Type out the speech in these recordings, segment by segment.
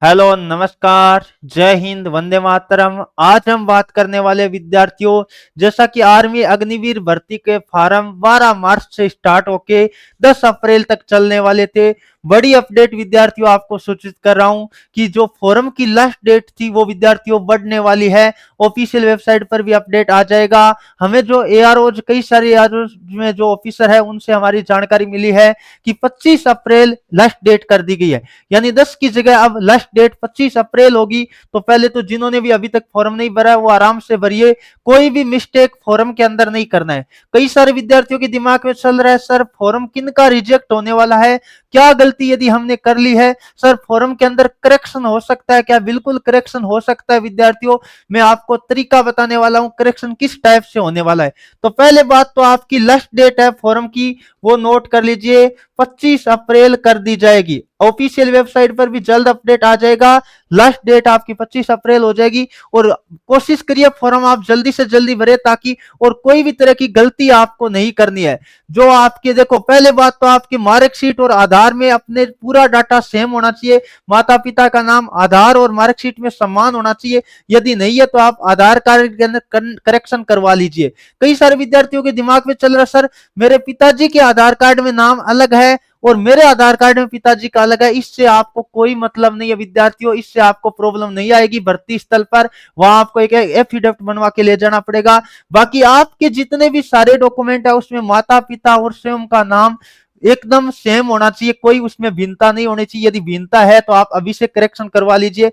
Hello नमस्कार। जय हिंद, वंदे मातरम। आज हम बात करने वाले विद्यार्थियों, जैसा कि आर्मी अग्निवीर भर्ती के फॉर्म 12 मार्च से स्टार्ट होके 10 अप्रैल तक चलने वाले थे। बड़ी अपडेट विद्यार्थियों आपको सूचित कर रहा हूं कि जो फॉर्म की लास्ट डेट थी वो विद्यार्थियों बढ़ने वाली है। ऑफिशियल वेबसाइट पर भी अपडेट आ जाएगा। हमें जो एआरओज, कई सारे एआरओ में जो ऑफिसर है उनसे हमारी जानकारी मिली है कि 25 अप्रैल लास्ट डेट कर दी गई है। यानी 10 की जगह अब लास्ट डेट 25 अप्रैल होगी। तो पहले तो जिन्होंने भी अभी तक फॉर्म नहीं भरा है वो आराम से भरिए, कोई भी मिस्टेक फॉर्म के अंदर नहीं करना है। कई सारे विद्यार्थियों के दिमाग में चल रहा है, सर फॉर्म किन का रिजेक्ट होने वाला है, क्या गलती यदि हमने कर ली है, सर फॉर्म के अंदर करेक्शन हो सकता है क्या? बिल्कुल करेक्शन हो सकता है विद्यार्थियों। मैं आपको तरीका बताने वाला हूं करेक्शन किस टाइप से होने वाला है। तो पहले बात तो आपकी लास्ट डेट है फॉर्म की, वो नोट कर लीजिए, 25 अप्रैल कर दी जाएगी। ऑफिशियल वेबसाइट पर भी जल्द अपडेट आ जाएगा। लास्ट डेट आपकी 25 अप्रैल हो जाएगी। और कोशिश करिए फॉर्म आप जल्दी से जल्दी भरे, ताकि और कोई भी तरह की गलती आपको नहीं करनी है। जो आपके, देखो पहले बात तो आपकी मार्कशीट और आधार में अपने पूरा डाटा सेम होना चाहिए। माता पिता का नाम आधार और मार्कशीट में समान होना चाहिए। यदि नहीं है तो आप आधार कार्ड के अंदर करेक्शन करवा लीजिए। कई सारे विद्यार्थियों के दिमाग में चल रहा, सर मेरे पिताजी के आधार कार्ड में नाम अलग है और मेरे आधार कार्ड में पिताजी का अलग है। इससे आपको कोई मतलब नहीं है विद्यार्थियों, इससे आपको प्रॉब्लम नहीं आएगी भर्ती स्थल पर। वहां आपको एक एफिडेविट बनवा के ले जाना पड़ेगा। बाकी आपके जितने भी सारे डॉक्यूमेंट है उसमें माता पिता और स्वयं का नाम एकदम सेम होना चाहिए, कोई उसमें भिन्नता नहीं होनी चाहिए। यदि भिन्नता है तो आप अभी से करेक्शन करवा लीजिए।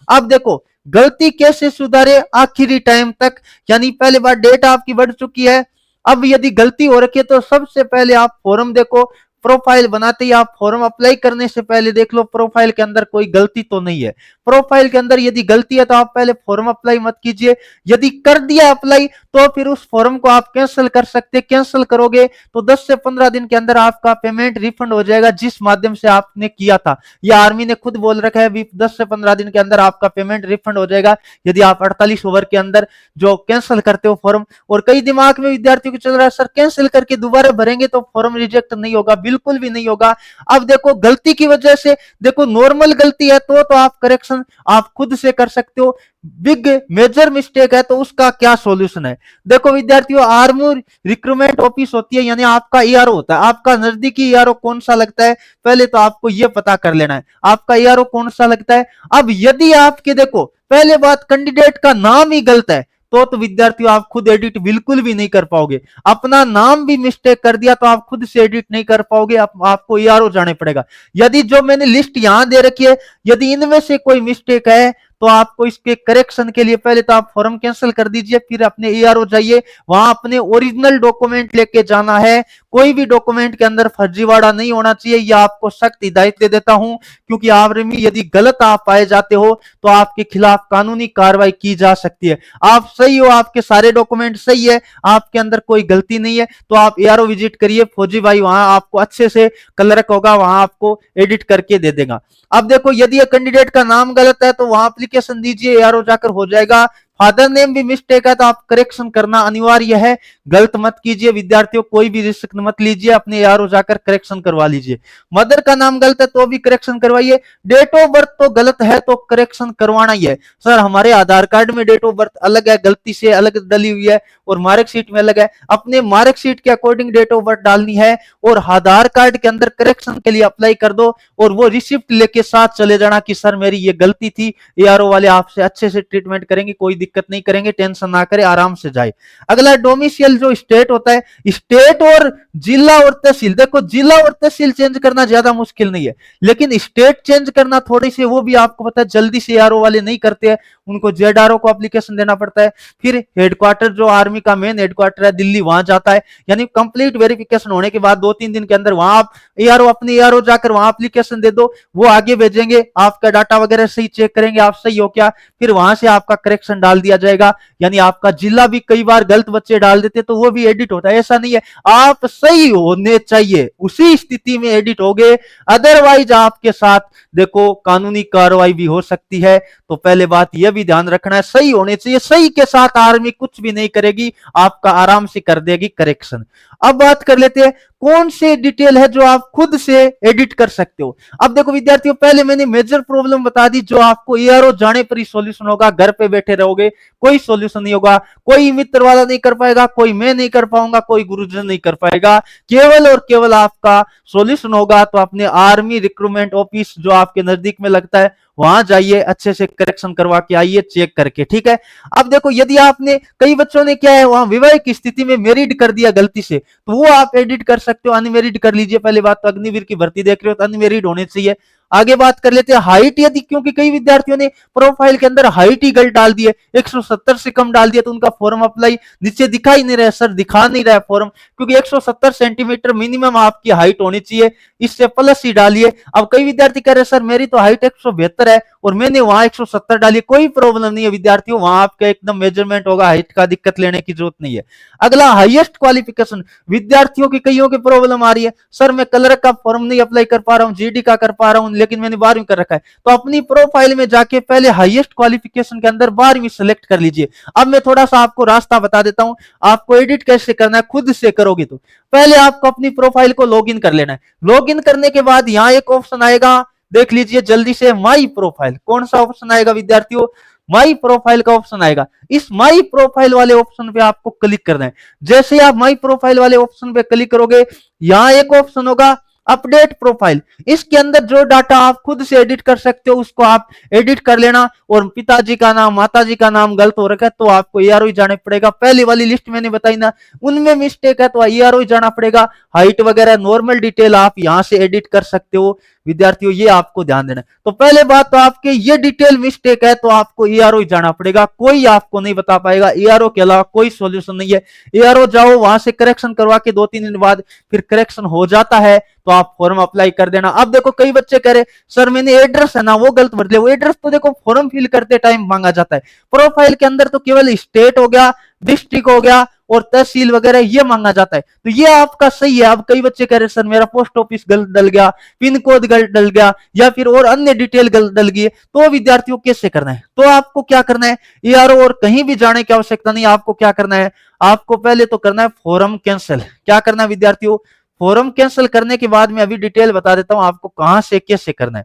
अब देखो गलती कैसे सुधारे आखिरी टाइम तक, यानी पहले बार डेट आपकी बढ़ चुकी है। अब यदि गलती हो रखी है तो सबसे पहले आप फॉर्म देखो। प्रोफाइल बनाते ही आप फॉर्म अप्लाई करने से पहले देख लो प्रोफाइल के अंदर कोई गलती तो नहीं है। प्रोफाइल के अंदर यदि गलती है तो आप पहले फॉर्म अप्लाई मत कीजिए। यदि कर दिया अप्लाई तो फिर उस फॉर्म को आप कैंसिल कर सकते हैं। कैंसिल करोगे तो 10 से 15 दिन के अंदर आपका पेमेंट रिफंड हो जाएगा, जिस माध्यम से आपने किया था। यह आर्मी ने खुद बोल रखा है 10 से 15 दिन के अंदर आपका पेमेंट रिफंड हो जाएगा, यदि आप 48 ओवर के अंदर जो कैंसिल करते हो फॉर्म। और कई दिमाग में विद्यार्थियों को चल रहा है, सर कैंसिल करके दोबारा भरेंगे तो फॉर्म रिजेक्ट नहीं होगा। बिल्कुल भी नहीं होगा। अब देखो गलती की वजह से, देखो नॉर्मल गलती है तो आप करेक्शन आप खुद से कर सकते हो। बिग मेजर मिस्टेक है तो उसका क्या सॉल्यूशन है? देखो विद्यार्थियों, आर्मी रिक्रूटमेंट ऑफिस होती है, यानी आपका ईआरओ होता है। आपका नजदीकी ईआरओ कौन सा लगता है पहले तो आपको यह पता कर लेना है, आपका ईआरओ कौन सा लगता है। अब यदि आपके, देखो पहले बात, कैंडिडेट का नाम ही गलत है तो विद्यार्थियों आप खुद एडिट बिल्कुल भी नहीं कर पाओगे। अपना नाम भी मिस्टेक कर दिया तो आप खुद से एडिट नहीं कर पाओगे, आपको ईआरओ जाने पड़ेगा। यदि जो मैंने लिस्ट यहां दे रखी है, यदि इनमें से कोई मिस्टेक है तो आपको इसके करेक्शन के लिए पहले तो आप फॉर्म कैंसिल कर दीजिए, फिर अपने ईआरओ जाइए, वहां अपने ओरिजिनल डॉक्यूमेंट लेके जाना है। कोई भी डॉक्यूमेंट के अंदर फर्जीवाड़ा नहीं होना चाहिए, यह आपको सख्त हिदायत दे देता हूं। क्योंकि आर्मी यदि गलत आप पाए जाते हो तो आपके खिलाफ कानूनी कार्रवाई की जा सकती है। आप सही हो, आपके सारे डॉक्यूमेंट सही है, आपके अंदर कोई गलती नहीं है, तो आप एआरओ विजिट करिए। फौजी भाई वहां आपको अच्छे से क्लर्क होगा, वहां आपको एडिट करके दे देगा। अब देखो यदि कैंडिडेट का नाम गलत है तो वहां एप्लीकेशन दीजिए, एआरओ जाकर हो जाएगा। फादर नेम भी मिस्टेक है तो आप करेक्शन करना अनिवार्य है। गलत मत कीजिए विद्यार्थियों, कोई भी रिस्क मत लीजिए, अपने एआरओ जाकर करेक्शन करवा लीजिए। मदर का नाम गलत है तो भी करेक्शन करवाइए। डेट ऑफ बर्थ तो गलत है तो करेक्शन करवाना ही है। सर हमारे आधार कार्ड में डेट ऑफ बर्थ अलग है, गलती से अलग डली हुई है, और मार्कशीट में अलग है। अपने मार्कशीट के अकॉर्डिंग डेट ऑफ बर्थ डालनी है और आधार कार्ड के अंदर करेक्शन के लिए अप्लाई कर दो। और वो रिसिप्ट लेके साथ चले जाना कि सर मेरी ये गलती थी। एआरओ वाले आपसे अच्छे से ट्रीटमेंट करेंगे, कोई दिक्कत नहीं करेंगे, टेंशन ना करें, आराम से जाए। अगला डोमिसाइल जो स्टेट होता है, स्टेट और जिला और तहसील। देखो जिला और तहसील चेंज करना ज्यादा मुश्किल नहीं है, लेकिन स्टेट चेंज करना थोड़ी सी, वो भी आपको पता है जल्दी से एआरओ वाले नहीं करते हैं, उनको जेडआरओ को एप्लीकेशन देना पड़ता है। फिर हेडक्वार्टर जो आर्मी का मेन हेडक्वार्टर है दिल्ली, वहां जाता है। यानी कंप्लीट वेरिफिकेशन होने के बाद 2-3 दिन के अंदर वहां आप एआरओ, अपने एआरओ जाकर वहां एप्लीकेशन दे दो, वो आगे भेजेंगे, आपका डाटा वगैरह सही चेक करेंगे, आप सही हो क्या, फिर वहां से आपका करेक्शन डाल दिया जाएगा। यानी आपका जिला भी कई बार गलत बच्चे डाल देते तो वो भी एडिट होता है, ऐसा नहीं है। आप सही होने चाहिए, उसी स्थिति में एडिट हो गए, अदरवाइज आपके साथ देखो कानूनी कार्रवाई भी हो सकती है। तो पहले बात यह भी ध्यान रखना है, सही होने चाहिए। सही के साथ आर्मी कुछ भी नहीं करेगी, आपका आराम से कर देगी करेक्शन। अब बात कर लेते हैं कौन से डिटेल है जो आप खुद से एडिट कर सकते हो। अब देखो विद्यार्थियों, पहले मैंने मेजर प्रॉब्लम बता दी जो आपको एआरओ जाने पर ही सॉल्यूशन होगा, घर पे बैठे रहोगे कोई सॉल्यूशन नहीं होगा, कोई मित्र वाला नहीं कर पाएगा, कोई मैं नहीं कर पाऊंगा, कोई गुरुजन नहीं कर पाएगा, केवल और केवल आपका सॉल्यूशन होगा तो अपने आर्मी रिक्रूटमेंट ऑफिस जो आपके नजदीक में लगता है वहां जाइए, अच्छे से करेक्शन करवा के आइए चेक करके, ठीक है। अब देखो यदि आपने, कई बच्चों ने क्या है वहां विवाहिक स्थिति में मैरिड कर दिया गलती से, तो वो आप एडिट कर सकते हो, अनमेरिड कर लीजिए। पहली बात तो अग्निवीर की भर्ती देख रहे हो तो अनमेरिड होने चाहिए। आगे बात कर लेते हैं हाइट, यदि क्योंकि कई विद्यार्थियों ने प्रोफाइल के अंदर हाइट ही गलत डाल दी है, 170 से कम डाल दिया तो उनका फॉर्म अप्लाई नीचे दिखा ही नहीं रहा है, सर दिखा नहीं रहा है फॉर्म, क्योंकि 170 सेंटीमीटर मिनिमम आपकी हाइट होनी चाहिए, इससे प्लस ही डालिए। अब कई विद्यार्थी कह रहे हैं सर मेरी तो हाइट 172 है और मैंने वहां 170 डाली, कोई प्रॉब्लम नहीं है विद्यार्थियों, वहां आपका एकदम मेजरमेंट होगा, हाइट का दिक्कत लेने की जरूरत नहीं है। अगला हाईएस्ट क्वालिफिकेशन, विद्यार्थियों की कईयों की प्रॉब्लम आ रही है, सर मैं कलर का फॉर्म नहीं अप्लाई कर पा रहा हूँ, जीडी का कर पा रहा हूँ लेकिन मैंने 12वीं कर रखा है, तो अपनी प्रोफाइल में जाके पहले हाईएस्ट क्वालिफिकेशन के अंदर 12वीं सेलेक्ट कर लीजिए। अब मैं थोड़ा सा आपको रास्ता बता देता हूं, आपको एडिट कैसे करना है खुद से करोगे तो पहले आपको अपनी प्रोफाइल को लॉगिन कर लेना है। लॉगिन करने के बाद यहां एक ऑप्शन आएगा, देख लीजिए जल्दी से, माई प्रोफाइल। कौन सा ऑप्शन आएगा विद्यार्थियों? माई प्रोफाइल का ऑप्शन आएगा। इस माई प्रोफाइल वाले ऑप्शन पे आपको क्लिक करना है। जैसे आप माई प्रोफाइल वाले ऑप्शन पे क्लिक करोगे, यहां एक ऑप्शन होगा अपडेट प्रोफाइल, इसके अंदर जो डाटा आप खुद से एडिट कर सकते हो उसको आप एडिट कर लेना। और पिताजी का नाम, माताजी का नाम गलत हो रखा है तो आपको एआरओ जाना पड़ेगा। पहली वाली लिस्ट मैंने बताई ना, उनमें मिस्टेक है तो एआरओ जाना पड़ेगा। हाइट वगैरह नॉर्मल डिटेल आप यहां से एडिट कर सकते हो विद्यार्थियों, ये आपको ध्यान देना। तो पहले बात तो आपके ये डिटेल मिस्टेक है तो आपको एआरओ जाना पड़ेगा, कोई आपको नहीं बता पाएगा, एआरओ के अलावा कोई सॉल्यूशन नहीं है। एआरओ जाओ, वहां से करेक्शन करवा के 2-3 दिन बाद फिर करेक्शन हो जाता है तो आप फॉर्म अप्लाई कर देना। अब देखो कई बच्चे कह रहे सर मैंने एड्रेस है ना वो गलत भर दिया, वो एड्रेस तो देखो फॉर्म फिल करते टाइम मांगा जाता है, प्रोफाइल के अंदर तो केवल स्टेट हो गया, डिस्ट्रिक्ट हो गया और तहसील वगैरह ये मांगा जाता है, तो ये आपका सही है। अब कई बच्चे कह रहे सर मेरा पोस्ट ऑफिस गलत डल गया, पिन कोड गलत डल गया या फिर और अन्य डिटेल गलत डल गई, तो विद्यार्थियों कैसे करना है? तो आपको क्या करना है, एआरओ और कहीं भी जाने की आवश्यकता नहीं, आपको क्या करना है, आपको पहले तो करना है फॉर्म कैंसिल। क्या करना है विद्यार्थियों? फॉर्म कैंसिल करने के बाद मैं अभी डिटेल बता देता हूं आपको कहां से कैसे करना है।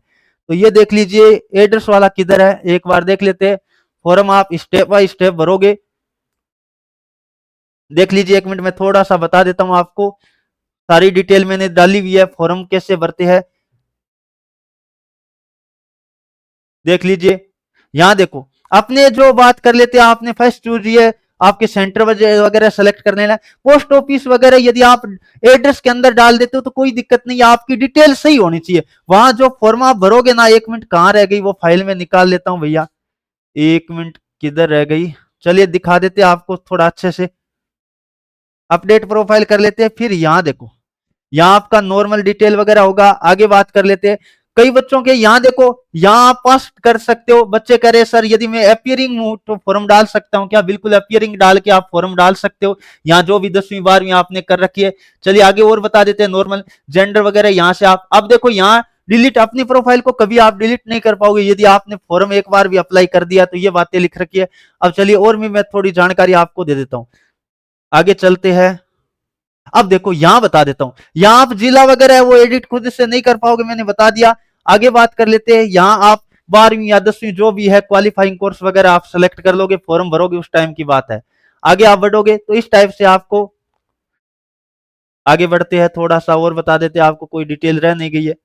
तो ये देख लीजिए एड्रेस वाला किधर है, एक बार देख लेते हैं। फॉर्म आप स्टेप बाय स्टेप भरोगे, देख लीजिए, 1 मिनट में थोड़ा सा बता देता हूं आपको, सारी डिटेल मैंने डाली हुई है, फॉर्म कैसे भरते हैं देख लीजिए। यहां देखो अपने जो बात कर लेते हैं, आपने फर्स्ट चूज है आपके सेंटर वगैरह सेलेक्ट करने ना, पोस्ट ऑफिस वगैरह यदि आप एड्रेस के अंदर डाल देते हो तो कोई दिक्कत नहीं है, आपकी डिटेल सही होनी चाहिए। वहां जो फॉर्म आप भरोगे ना, 1 मिनट कहां रह गई वो फाइल में निकाल लेता हूं भैया, 1 मिनट किधर रह गई, चलिए दिखा देते हैं आपको थोड़ा अच्छे से। अपडेट प्रोफाइल कर लेते हैं, फिर यहां देखो यहाँ आपका नॉर्मल डिटेल वगैरह होगा। आगे बात कर लेते हैं, कई बच्चों के यहाँ देखो, यहाँ आप पास कर सकते हो। बच्चे कह रहे हैं सर यदि मैं अपियरिंग हूं तो फॉर्म डाल सकता हूँ क्या? बिल्कुल अपियरिंग डाल के आप फॉर्म डाल सकते हो, यहाँ जो भी 10वीं 12वीं आपने कर रखी है। चलिए आगे और बता देते हैं, नॉर्मल जेंडर वगैरह यहाँ से आप, अब देखो यहाँ डिलीट, अपनी प्रोफाइल को कभी आप डिलीट नहीं कर पाओगे यदि आपने फॉर्म एक बार भी अप्लाई कर दिया, तो ये बातें लिख रखी है। अब चलिए और भी मैं थोड़ी जानकारी आपको दे देता हूँ, आगे चलते हैं। अब देखो यहां बता देता हूं, यहां आप जिला वगैरह है वो एडिट खुद से नहीं कर पाओगे, मैंने बता दिया। आगे बात कर लेते हैं, यहां आप 12वीं या 10वीं जो भी है क्वालिफाइंग कोर्स वगैरह आप सेलेक्ट कर लोगे, फॉर्म भरोगे उस टाइम की बात है। आगे आप बढ़ोगे तो इस टाइप से आपको, आगे बढ़ते हैं थोड़ा सा और बता देते हैं आपको, कोई डिटेल रह नहीं गई है।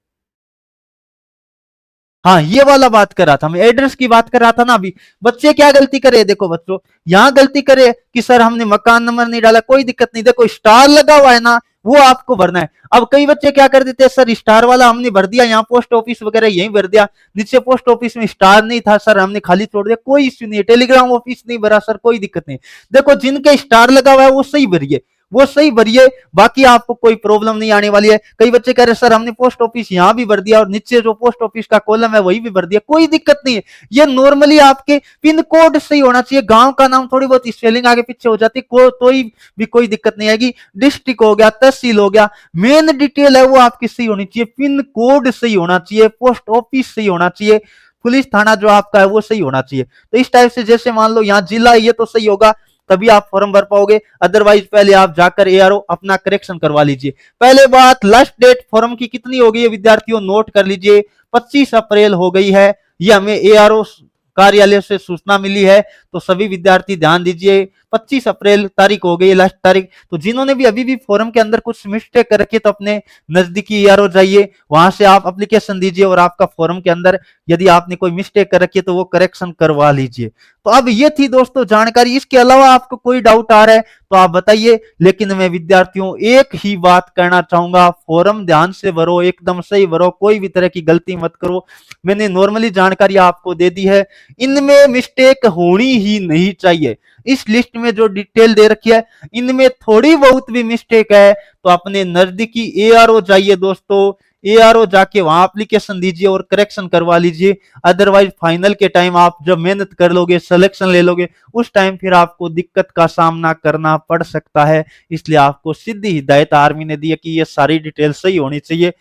हाँ ये वाला बात कर रहा था मैं, एड्रेस की बात कर रहा था ना अभी। बच्चे क्या गलती करे, देखो बच्चों यहाँ गलती करे कि सर हमने मकान नंबर नहीं डाला, कोई दिक्कत नहीं, देखो स्टार लगा हुआ है ना वो आपको भरना है। अब कई बच्चे क्या कर देते हैं, सर स्टार वाला हमने भर दिया, यहाँ पोस्ट ऑफिस वगैरह यहीं भर दिया, नीचे पोस्ट ऑफिस में स्टार नहीं था सर हमने खाली छोड़ दिया, कोई इश्यू नहीं है। टेलीग्राम ऑफिस नहीं भरा सर, कोई दिक्कत नहीं। देखो जिनके स्टार लगा हुआ है वो सही भरिए, वो सही भरिए, बाकी आपको कोई प्रॉब्लम नहीं आने वाली है। कई बच्चे कह रहे सर हमने पोस्ट ऑफिस यहां भी भर दिया और नीचे जो पोस्ट ऑफिस का कॉलम है वही भी भर दिया, कोई दिक्कत नहीं है। ये नॉर्मली आपके पिन कोड सही होना चाहिए, गांव का नाम थोड़ी बहुत स्पेलिंग आगे पीछे हो जाती है तो भी कोई दिक्कत नहीं आएगी। डिस्ट्रिक्ट हो गया, तहसील हो गया, मेन डिटेल है वो आपकी सही होनी चाहिए, पिन कोड सही होना चाहिए, पोस्ट ऑफिस सही होना चाहिए, पुलिस थाना जो आपका है वो सही होना चाहिए। तो इस टाइप से जैसे मान लो यहाँ जिला ये तो सही होगा, तभी आप फॉर्म भर पाओगे, अदरवाइज पहले आप जाकर एआरओ अपना करेक्शन करवा लीजिए। पहले बात, लास्ट डेट फॉर्म की कितनी हो गई है विद्यार्थियों, नोट कर लीजिए, 25 अप्रैल हो गई है। ये हमें एआरओ कार्यालय से सूचना मिली है, तो सभी विद्यार्थी ध्यान दीजिए, 25 अप्रैल तारीख हो गई, लास्ट तारीख। तो जिन्होंने भी अभी भी फॉर्म के अंदर कुछ मिस्टेक कर रखी है, तो अपने नजदीकी ईआरओ जाइए, वहां से आप एप्लीकेशन दीजिए और आपका फॉर्म के अंदर यदि आपने कोई मिस्टेक कर रखी है तो वो करेक्शन करवा लीजिए। तो अब ये थी दोस्तों जानकारी, इसके अलावा आपको कोई डाउट आ रहा है तो आप बताइए। लेकिन मैं विद्यार्थियों एक ही बात कहना चाहूंगा, फॉर्म ध्यान से भरो, एकदम सही भरो, कोई भी तरह की गलती मत करो। मैंने नॉर्मली जानकारी आपको दे दी है, इनमें मिस्टेक होनी ही नहीं चाहिए। इस लिस्ट में जो डिटेल दे रखी है इनमें थोड़ी बहुत भी मिस्टेक है तो अपने नजदीकी एआरओ जाइए दोस्तों, एआरओ जाके वहां एप्लीकेशन दीजिए और करेक्शन करवा लीजिए। अदरवाइज फाइनल के टाइम आप जब मेहनत कर लोगे, सिलेक्शन ले लोगे, उस टाइम फिर आपको दिक्कत का सामना करना पड़ सकता है। इसलिए आपको सीधी हिदायत आर्मी ने दी है कि ये सारी डिटेल सही होनी चाहिए।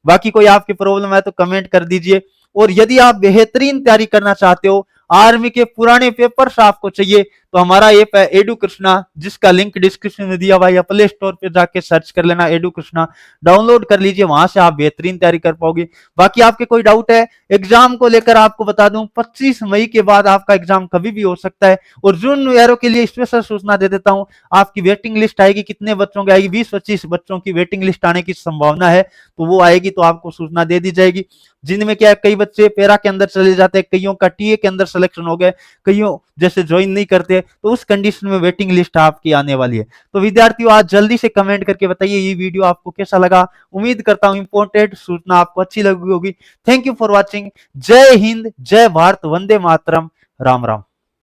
बाकी कोई आपकी प्रॉब्लम है तो कमेंट कर दीजिए। और यदि आप बेहतरीन तैयारी करना चाहते हो, आर्मी के पुराने पेपर्स आपको चाहिए, तो हमारा ऐप है एडू कृष्णा, जिसका लिंक डिस्क्रिप्शन में दिया हुआ है, या प्ले स्टोर पे जाके सर्च कर लेना एडू कृष्णा, डाउनलोड कर लीजिए, वहां से आप बेहतरीन तैयारी कर पाओगे। बाकी आपके कोई डाउट है एग्जाम को लेकर, आपको बता दूं 25 मई के बाद आपका एग्जाम कभी भी हो सकता है। और जून एरो के लिए स्पेशल सूचना दे देता हूं, आपकी वेटिंग लिस्ट आएगी, कितने बच्चों की आएगी, 20-25 बच्चों की वेटिंग लिस्ट आने की संभावना है, तो वो आएगी तो आपको सूचना दे दी जाएगी। जिनमें क्या है, कई बच्चे पैरा के अंदर चले जाते हैं, कईयों का टीए के अंदर सिलेक्शन हो गए, कईयों जैसे ज्वाइन नहीं करते, तो उस कंडीशन में वेटिंग लिस्ट आपकी आने वाली है। तो विद्यार्थियों आज जल्दी से कमेंट करके बताइए ये वीडियो आपको कैसा लगा। उम्मीद करता हूं इंपॉर्टेंट सूचना आपको अच्छी लगी होगी। Thank you for watching. जय हिंद, जय भारत, वंदे मातरम, राम राम।